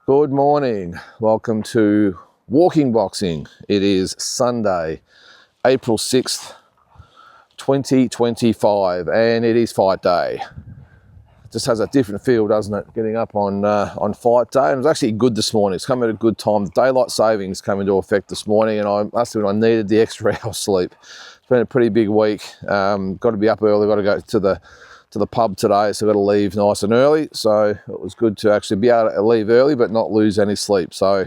Good morning. Welcome to Walking Boxing. It is Sunday, April 6th, 2025, and it is fight day. It just has a different feel, doesn't it, getting up on fight day? And it was actually good this morning. It's come at a good time. The daylight savings came into effect this morning, and I must admit I needed the extra hour sleep. It's been a pretty big week. Got to be up early, got to go to the pub today, so I've got to leave nice and early. So it was good to actually be able to leave early but not lose any sleep. So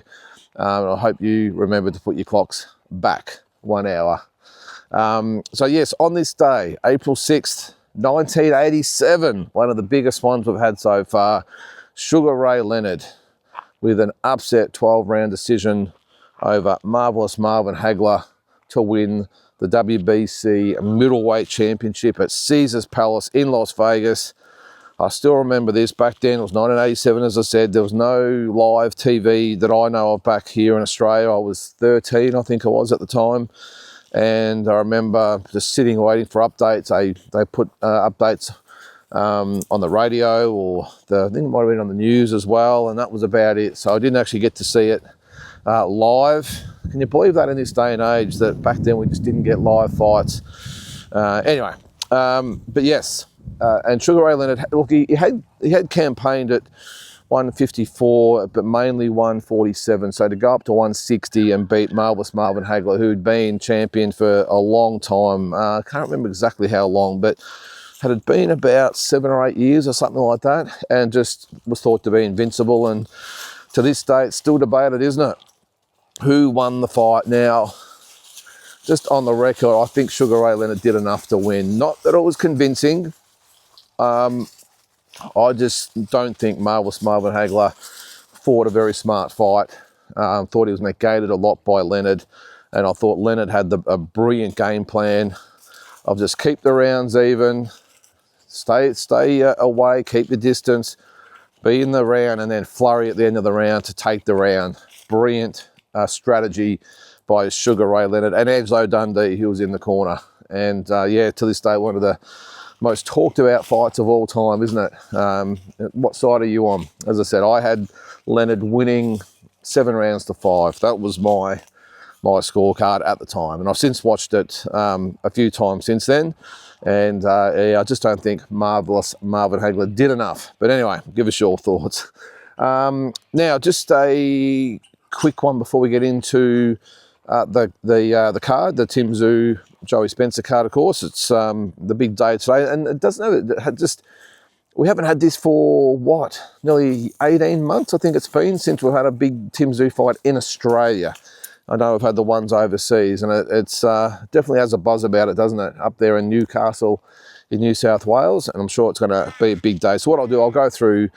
I hope you remember to put your clocks back 1 hour. So yes, on this day, April 6th, 1987, one of the biggest ones we've had so far, Sugar Ray Leonard with an upset 12-round decision over Marvellous Marvin Haggler to win the WBC Middleweight Championship at Caesars Palace in Las Vegas. I still remember this. Back then, it was 1987, as I said. There was no live TV that I know of back here in Australia. I was 13, I think I was at the time. And I remember just sitting waiting for updates. They put updates on the radio, or I think it might have been on the news as well, and that was about it. So I didn't actually get to see it live. Can you believe that in this day and age, that back then we just didn't get live fights? Anyway, but yes, and Sugar Ray Leonard, look, he had campaigned at 154, but mainly 147. So to go up to 160 and beat Marvellous Marvin Haggler, who'd been champion for a long time. I can't remember exactly how long, but had it been about 7 or 8 years or something like that, and just was thought to be invincible. And to this day, it's still debated, isn't it? Who won the fight? Now, just on the record, I think Sugar Ray Leonard did enough to win. Not that it was convincing. I just don't think Marvellous Marvin Haggler fought a very smart fight. Thought he was negated a lot by Leonard, and I thought Leonard had a brilliant game plan of just keep the rounds even, stay away, keep the distance, be in the round, and then flurry at the end of the round to take the round. Brilliant strategy by Sugar Ray Leonard. And Angelo Dundee, he was in the corner. And yeah, to this day, one of the most talked about fights of all time, isn't it? What side are you on? As I said, I had Leonard winning 7 rounds to 5. That was my scorecard at the time. And I've since watched it a few times since then. And yeah, I just don't think Marvellous Marvin Haggler did enough. But anyway, give us your thoughts. Now, just a quick one before we get into the card, the Tszyu Joey Spencer card. Of course, it's the big day today, and it doesn't. We haven't had this for what, nearly 18 months, I think it's been, since we've had a big Tszyu fight in Australia. I know we've had the ones overseas, and it's definitely has a buzz about it, doesn't it? Up there in Newcastle, in New South Wales, and I'm sure it's going to be a big day. So what I'll do, I'll go through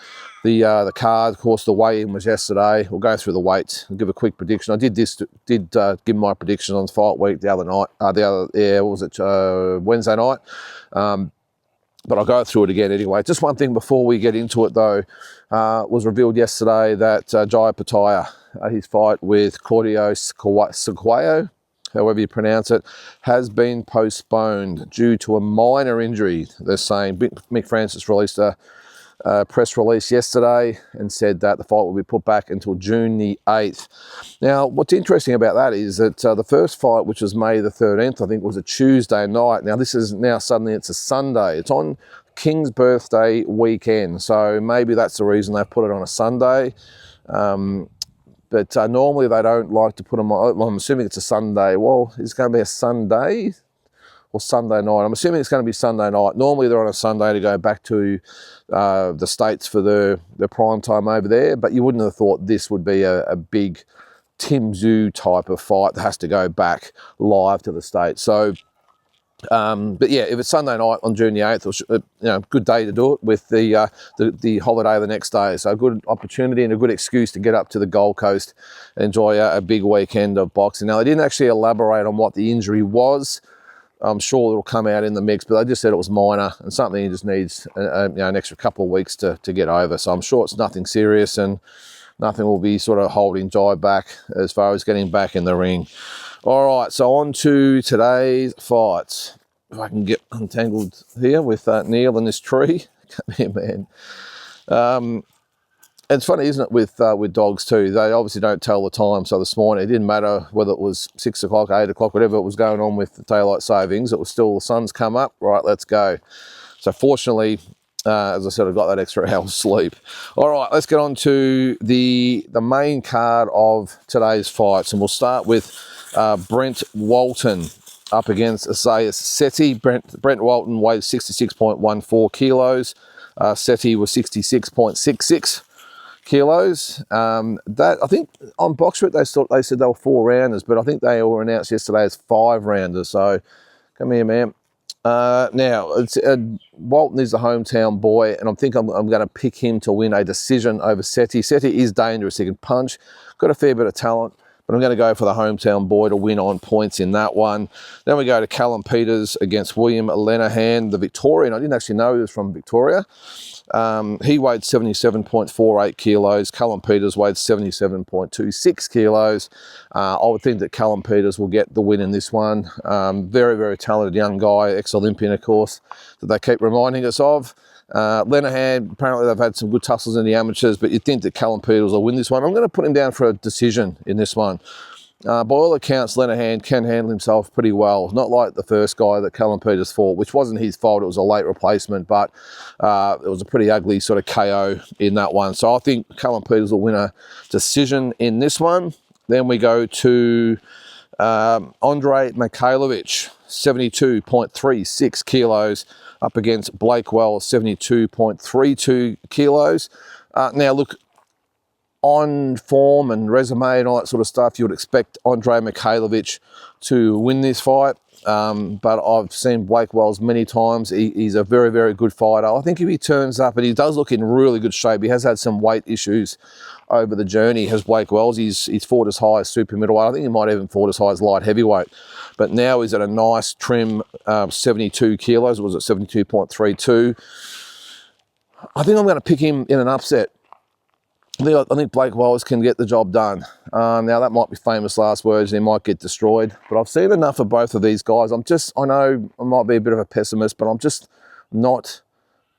the card. Of course, the weigh-in was yesterday. We'll go through the weights. I'll give a quick prediction. I did give my prediction on fight week the other night. Wednesday night. But I'll go through it again anyway. Just one thing before we get into it, though, was revealed yesterday that Jaya, his fight with Claudio Sequeiro, however you pronounce it, has been postponed due to a minor injury. They're saying Mick Francis released a press release yesterday and said that the fight will be put back until June the 8th. Now, what's interesting about that is that the first fight, which was May the 13th, I think was a Tuesday night. Now, it's a Sunday. It's on King's birthday weekend. So maybe that's the reason they put it on a Sunday. But normally they don't like to put them on. Well, I'm assuming it's a Sunday. Well, it's going to be a Sunday or Sunday night. I'm assuming it's going to be Sunday night. Normally they're on a Sunday to go back to the States for their prime time over there. But you wouldn't have thought this would be a big Tszyu type of fight that has to go back live to the States. So, but yeah, if it's Sunday night on June the 8th, good day to do it with the holiday the next day. So a good opportunity and a good excuse to get up to the Gold Coast and enjoy a big weekend of boxing. Now, they didn't actually elaborate on what the injury was. I'm sure it'll come out in the mix, but they just said it was minor and something he just needs an extra couple of weeks to get over. So I'm sure it's nothing serious and nothing will be sort of holding Jai back as far as getting back in the ring. All right, so on to today's fights. If I can get untangled here with Neil and this tree. Come here, man. it's funny, isn't it, with dogs too? They obviously don't tell the time. So this morning, it didn't matter whether it was 6 o'clock, 8 o'clock, whatever was going on with the daylight savings. It was still the sun's come up, right, let's go. So fortunately, as I said, I got that extra hour of sleep. All right, let's get on to the main card of today's fights. And we'll start with Brent Walton up against Isaias Setti. Brent Walton weighed 66.14 kilos. Setti was 66.66 kilos. That, I think on BoxRec they said they were 4-rounders, but I think they were announced yesterday as 5-rounders. So come here, man. Now, Walton is the hometown boy, and I think I'm going to pick him to win a decision over Setti. Setti is dangerous. He can punch, got a fair bit of talent, but I'm going to go for the hometown boy to win on points in that one. Then we go to Callum Peters against William Leonard, the Victorian. I didn't actually know he was from Victoria. He weighed 77.48 kilos. Callum Peters weighed 77.26 kilos. I would think that Callum Peters will get the win in this one. Very, very talented young guy, ex-Olympian, of course, that they keep reminding us of. Leonard, apparently they've had some good tussles in the amateurs, but you'd think that Callum Peters will win this one. I'm going to put him down for a decision in this one. By all accounts, Leonard can handle himself pretty well. Not like the first guy that Callum Peters fought, which wasn't his fault. It was a late replacement, but it was a pretty ugly sort of KO in that one. So I think Callum Peters will win a decision in this one. Then we go to Andrei Mikhailovich, 72.36 kilos, up against Blake Wells, 72.32 kilos. Now, look, on form and resume and all that sort of stuff, you would expect Andrei Mikhailovich to win this fight. But I've seen Blake Wells many times. He's a very, very good fighter. I think if he turns up, and he does look in really good shape, he has had some weight issues over the journey, has Blake Wells. He's fought as high as super middleweight. I think he might even fought as high as light heavyweight. But now he's at a nice trim 72 kilos. It was at 72.32. I think I'm going to pick him in an upset. I think Blake Wells can get the job done. Now, that might be famous last words, and he might get destroyed. But I've seen enough of both of these guys. I know I might be a bit of a pessimist, but I'm just not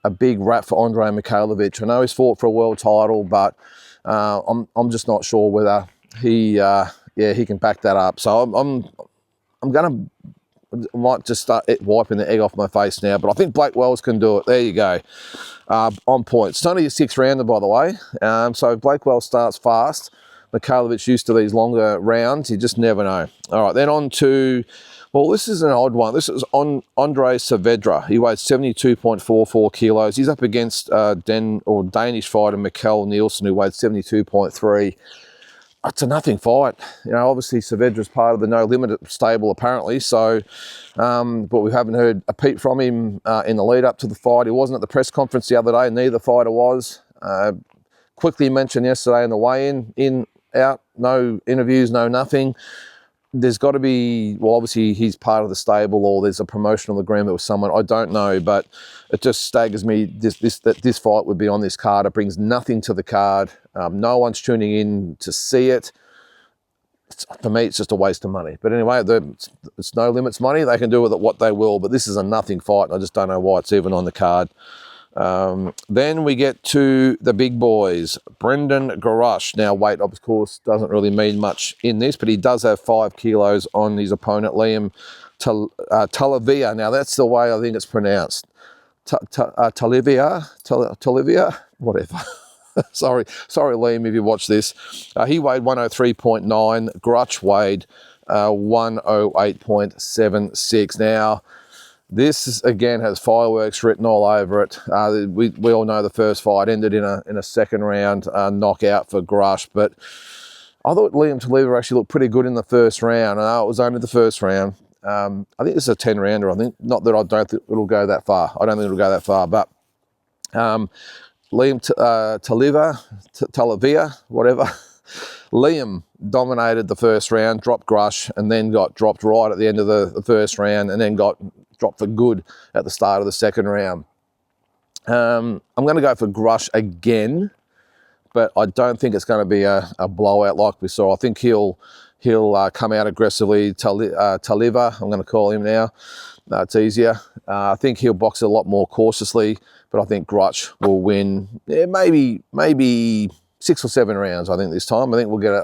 a big rap for Andrei Mikhailovich. I know he's fought for a world title, but I'm just not sure whether he can back that up. So I might just start wiping the egg off my face now, but I think Blake Wells can do it. There you go. On points. It's only a 6-rounder, by the way. So Blake Wells starts fast. Mikhailovich used to these longer rounds. You just never know. All right, then on to, well, this is an odd one. This is Andre Saavedra. He weighs 72.44 kilos. He's up against Danish fighter Mikkel Nielsen, who weighed 72.3. It's a nothing fight. You know, obviously Saavedra's part of the No Limit stable apparently, so, but we haven't heard a peep from him in the lead up to the fight. He wasn't at the press conference the other day, neither fighter was. Quickly mentioned yesterday in the weigh-in, out, no interviews, no nothing. There's got to be, well, obviously he's part of the stable, or there's a promotional agreement with someone. I don't know, but it just staggers me that this fight would be on this card. It brings nothing to the card. No one's tuning in to see it. For me, it's just a waste of money. But anyway, it's No Limits money. They can do with it what they will, but this is a nothing fight, and I just don't know why it's even on the card. Then we get to the big boys. Brendan Garush. Now, weight, of course, doesn't really mean much in this, but he does have 5 kilos on his opponent, Liam Talavia. Now, that's the way I think it's pronounced. Talavia, whatever. Sorry, Liam, if you watch this. He weighed 103.9. Grutch weighed 108.76. Now, this, again, has fireworks written all over it. We all know the first fight ended in a second round knockout for Grush, but I thought Liam Talavia actually looked pretty good in the first round. I know it was only the first round. I think this is a 10-rounder, I think. Not that I don't think it'll go that far. I don't think it'll go that far, but Liam Talavia, whatever. Liam dominated the first round, dropped Grush, and then got dropped right at the end of the first round, and then got dropped for good at the start of the second round. I'm going to go for Grush again, but I don't think it's going to be a blowout like we saw. I think he'll come out aggressively. Talavia, I'm going to call him now. It's easier. I think he'll box a lot more cautiously, but I think Grush will win. Yeah, maybe 6 or 7 rounds, I think, this time. I think we'll get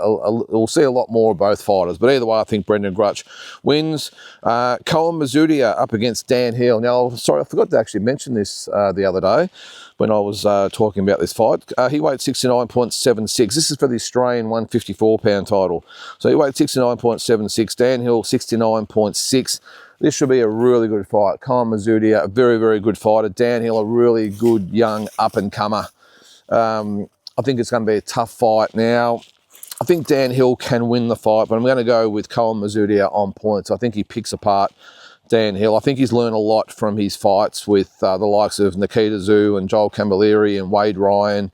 we'll see a lot more of both fighters. But either way, I think Brendan Grutch wins. Colin Mazudia up against Dan Hill. Now, sorry, I forgot to actually mention this the other day when I was talking about this fight. He weighed 69.76. This is for the Australian 154-pound title. So he weighed 69.76. Dan Hill, 69.6. This should be a really good fight. Colin Mazudia, a very, very good fighter. Dan Hill, a really good young up-and-comer. I think it's going to be a tough fight. Now, I think Dan Hill can win the fight, but I'm going to go with Colin Mazudia on points. I think he picks apart Dan Hill. I think he's learned a lot from his fights with the likes of Nikita Tszyu and Joel Camilleri and Wade Ryan,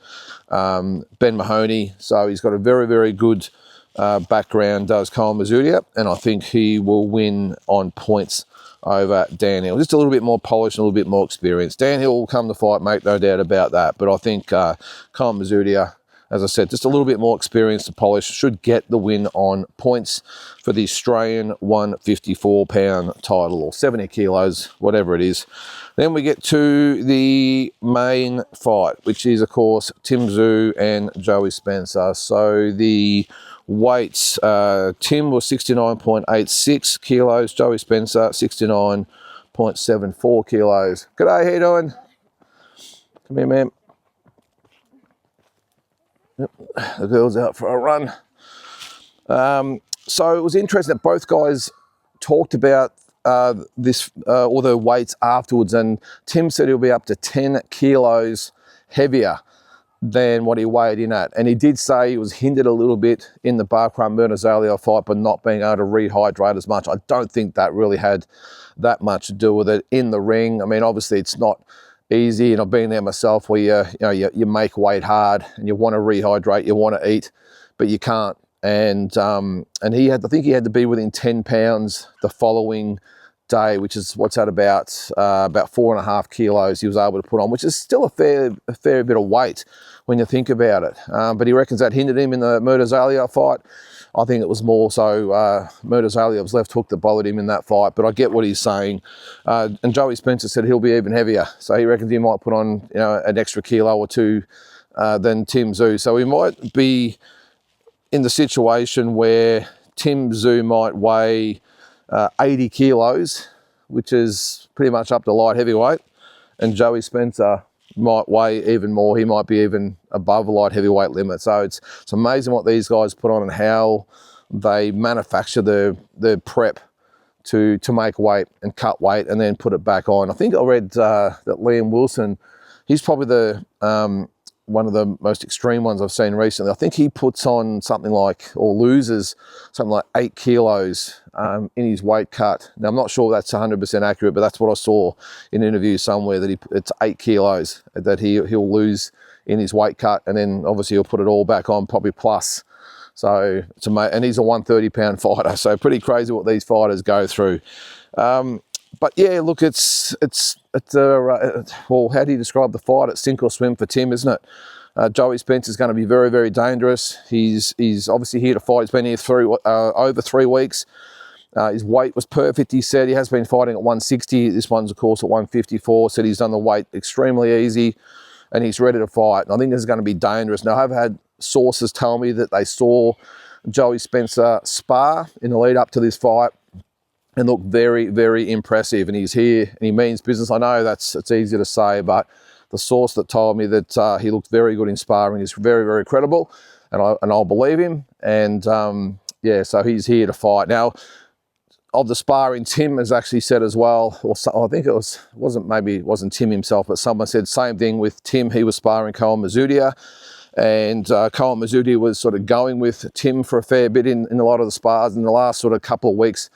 Ben Mahoney. So he's got a very, very good background, does Colin Mazudia, and I think he will win on points over Dan Hill. Just a little bit more polished and a little bit more experience. Dan Hill will come to fight, mate, no doubt about that. But I think Colin Mazudia, as I said, just a little bit more experience to polish, should get the win on points for the Australian 154-pound title, or 70 kilos, whatever it is. Then we get to the main fight, which is, of course, Tszyu and Joey Spencer. So the weights, Tim was 69.86 kilos, Joey Spencer 69.74 kilos. G'day, how you doing? Come here, man. Yep, the girl's out for a run. So it was interesting that both guys talked about this, all the weights afterwards, and Tim said he'll be up to 10 kilos heavier than what he weighed in at. And he did say he was hindered a little bit in the Barkram Murtazalia fight by not being able to rehydrate as much. I don't think that really had that much to do with it in the ring. I mean, obviously it's not easy, and I've been there myself where you make weight hard and you want to rehydrate, you want to eat, but you can't. And he had, I think he had to be within 10 pounds the following day, which is what's at about 4.5 kilos he was able to put on, which is still a fair bit of weight when you think about it. But he reckons that hindered him in the Murtazalia fight. I think it was more so Murtazaliev's left hook that bothered him in that fight, but I get what he's saying. And Joey Spencer said he'll be even heavier, so he reckons he might put on an extra kilo or two than Tszyu. So he might be in the situation where Tszyu might weigh 80 kilos, which is pretty much up to light heavyweight, and Joey Spencer might weigh even more. He might be even above the light heavyweight limit. So it's amazing what these guys put on and how they manufacture the prep to make weight and cut weight and then put it back on. I think I read that Liam Wilson, he's probably the one of the most extreme ones I've seen recently. I think he puts on something like, or loses something like 8 kilos in his weight cut. Now, I'm not sure that's 100% accurate, but that's what I saw in an interview somewhere, that it's 8 kilos that he'll lose in his weight cut, and then obviously he'll put it all back on, probably plus. So it's amazing, and he's a 130-pound fighter, so pretty crazy what these fighters go through. But yeah, look, it's well, how do you describe the fight? It's sink or swim for Tim, isn't it? Joey Spencer's going to be very, very dangerous. He's obviously here to fight. He's been here over 3 weeks. His weight was perfect, he said. He has been fighting at 160. This one's, of course, at 154. Said he's done the weight extremely easy, and he's ready to fight. And I think this is going to be dangerous. Now, I've had sources tell me that they saw Joey Spencer spar in the lead up to this fight and look very, very impressive. And he's here and he means business. I know it's easy to say, but the source that told me that he looked very good in sparring is very, very credible, and I'll believe him. And yeah, so he's here to fight. Now, of the sparring, Tim has actually said as well, or so, I think it wasn't Tim himself, but someone said same thing with Tim. He was sparring Colin Mazudia, and Colin Mazudia was sort of going with Tim for a fair bit in a lot of the spars in the last sort of couple of weeks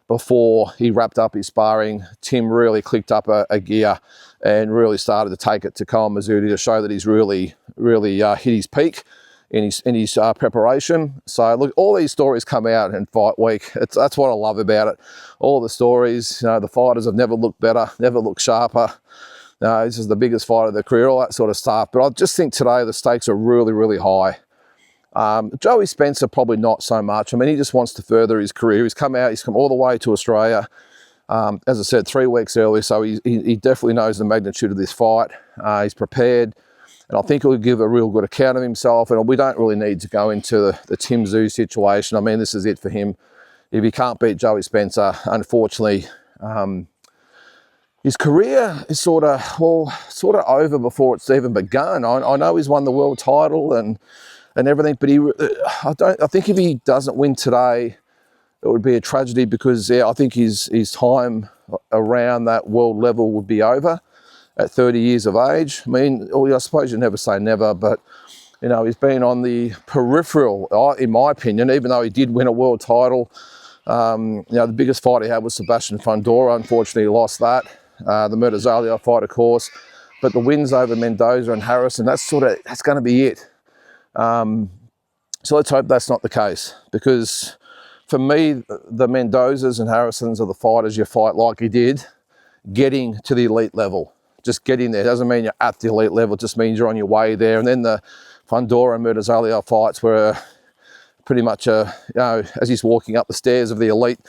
before he wrapped up his sparring. Tim really clicked up a gear and really started to take it to Colin Mazudia to show that he's really hit his peak in his preparation. So look, all these stories come out in fight week. That's what I love about it. All the stories, the fighters have never looked better, never looked sharper. This is the biggest fight of their career, all that sort of stuff. But I just think today the stakes are really, really high. Joey Spencer, probably not so much. I mean, he just wants to further his career. He's come all the way to Australia, as I said, 3 weeks early, so he definitely knows the magnitude of this fight. He's prepared. And I think he'll give a real good account of himself. And we don't really need to go into the Tim Tszyu situation. I mean, this is it for him. If he can't beat Joey Spencer, unfortunately, his career is sort of over before it's even begun. I know he's won the world title and everything, but I think if he doesn't win today, it would be a tragedy, because I think his time around that world level would be over at 30 years of age. I mean, I suppose you never say never, but he's been on the peripheral, in my opinion, even though he did win a world title. The biggest fight he had was Sebastian Fundora. Unfortunately, he lost that. The Murtazalia fight, of course, but the wins over Mendoza and Harrison, that's going to be it. So let's hope that's not the case, because for me, the Mendozas and Harrisons are the fighters you fight like he did, getting to the elite level. Just getting there doesn't mean you're at the elite level, it just means you're on your way there. And then the Fundora and Murtazalia fights were pretty much, as he's walking up the stairs of the elite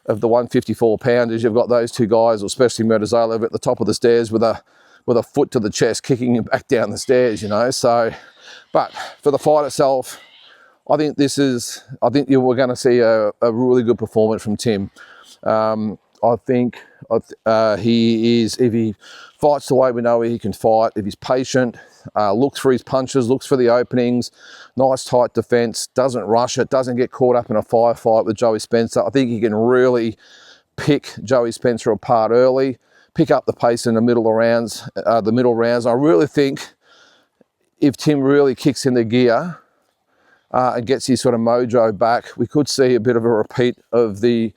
of the 154 pounders, you've got those two guys, especially Murtazalia, at the top of the stairs with a foot to the chest, kicking him back down the stairs, So, but for the fight itself, I think we're going to see a really good performance from Tim. I think he is, if he fights the way we know he can fight, if he's patient, looks for his punches, looks for the openings, nice tight defence, doesn't rush it, doesn't get caught up in a firefight with Joey Spencer, I think he can really pick Joey Spencer apart early, pick up the pace in the middle rounds. I really think if Tim really kicks into gear and gets his sort of mojo back, we could see a bit of a repeat of the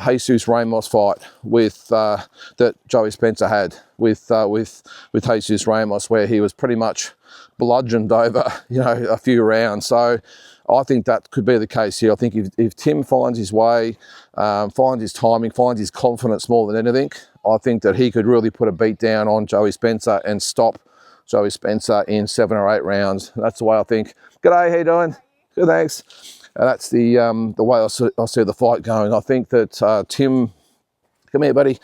Jesus Ramos fight that Joey Spencer had with Jesus Ramos, where he was pretty much bludgeoned over a few rounds. So I think that could be the case here. I think if Tim finds his way, finds his timing, finds his confidence more than anything, I think that he could really put a beat down on Joey Spencer and stop Joey Spencer in 7 or 8 rounds. That's the way I think. G'day, how you doing? Good, thanks. That's the way I see the fight going. I think that Tim, come here, buddy.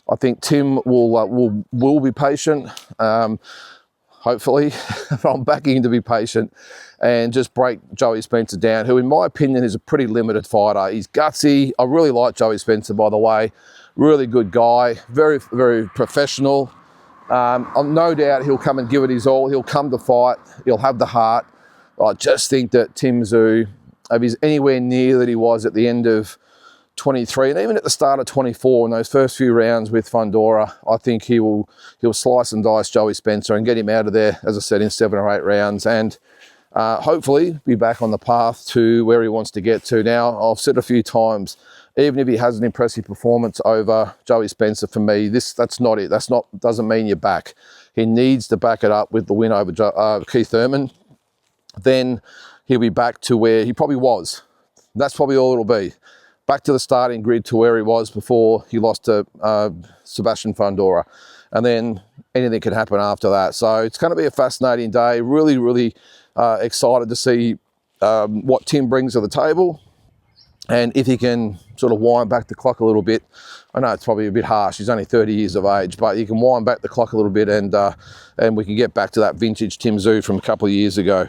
I think Tim will be patient. Hopefully, I'm backing him to be patient and just break Joey Spencer down, who, in my opinion, is a pretty limited fighter. He's gutsy. I really like Joey Spencer, by the way. Really good guy. Very, very professional. I'm no doubt he'll come and give it his all. He'll come to fight. He'll have the heart. I just think that Tim Tszyu, if he's anywhere near that he was at the end of 23 and even at the start of 24 in those first few rounds with Fundora, I think he'll slice and dice Joey Spencer and get him out of there, as I said, in 7 or 8 rounds, and hopefully be back on the path to where he wants to get to. Now, I've said a few times, even if he has an impressive performance over Joey Spencer, for me, that's not it. Doesn't mean you're back. He needs to back it up with the win over Keith Thurman. Then he'll be back to where he probably was. That's probably all it'll be. Back to the starting grid to where he was before he lost to Sebastian Fundora. And then anything can happen after that. So it's going to be a fascinating day. Really, really excited to see what Tim brings to the table. And if he can sort of wind back the clock a little bit. I know it's probably a bit harsh. He's only 30 years of age, but you can wind back the clock a little bit and we can get back to that vintage Tim Tszyu from a couple of years ago.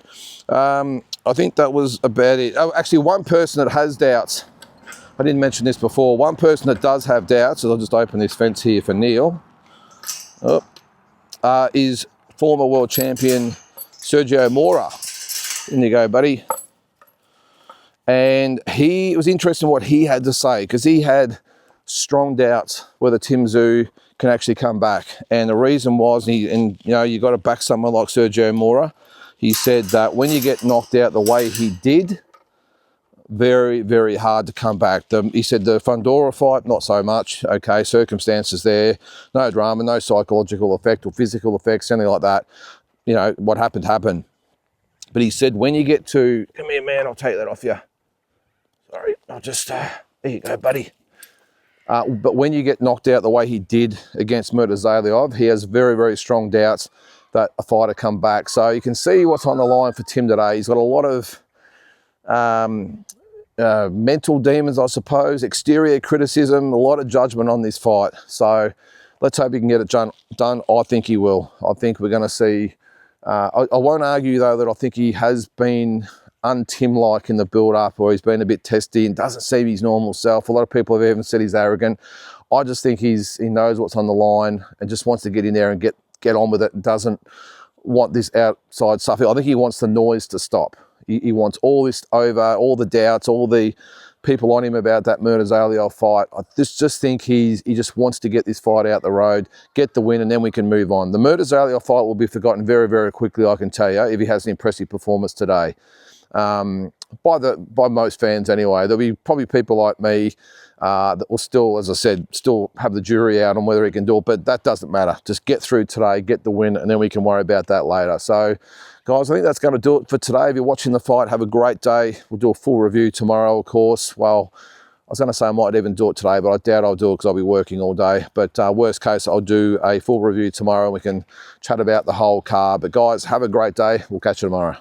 I think that was about it. Oh, actually, one person that has doubts, I didn't mention this before, one person that does have doubts, so I'll just open this fence here for Neil, is former world champion Sergio Mora. In you go, buddy. And it was interesting what he had to say, because he had strong doubts whether Tim Tszyu can actually come back. And the reason was, you got to back someone like Sergio Mora. He said that when you get knocked out the way he did, very, very hard to come back. He said the Fundora fight, not so much. Okay, circumstances there, no drama, no psychological effect or physical effects, anything like that. What happened, happened. But he said when you get to, come here, man, I'll take that off you. Sorry, I'll just, there you go, buddy. But when you get knocked out the way he did against Murtazalia, he has very, very strong doubts that a fighter come back. So you can see what's on the line for Tim today. He's got a lot of mental demons, I suppose, exterior criticism, a lot of judgment on this fight. So let's hope he can get it done. I think he will. I think we're going to see. I won't argue though that I think he has been un-Tim-like in the build-up, or he's been a bit testy and doesn't seem his normal self. A lot of people have even said he's arrogant. I just think he knows what's on the line and just wants to get in there and get on with it, and doesn't want this outside stuff. I think he wants the noise to stop. He wants all this over, all the doubts, all the people on him about that Murder-Zaliel fight. I just think he just wants to get this fight out the road, get the win, and then we can move on. The Murder-Zaliel fight will be forgotten very, very quickly, I can tell you, if he has an impressive performance today. By most fans anyway. There'll be probably people like me that will still, as I said, still have the jury out on whether he can do it, but that doesn't matter. Just get through today, get the win, and then we can worry about that later. So, guys, I think that's going to do it for today. If you're watching the fight, have a great day. We'll do a full review tomorrow, of course. Well, I was going to say I might even do it today, but I doubt I'll do it because I'll be working all day. But worst case, I'll do a full review tomorrow and we can chat about the whole card. But guys, have a great day. We'll catch you tomorrow.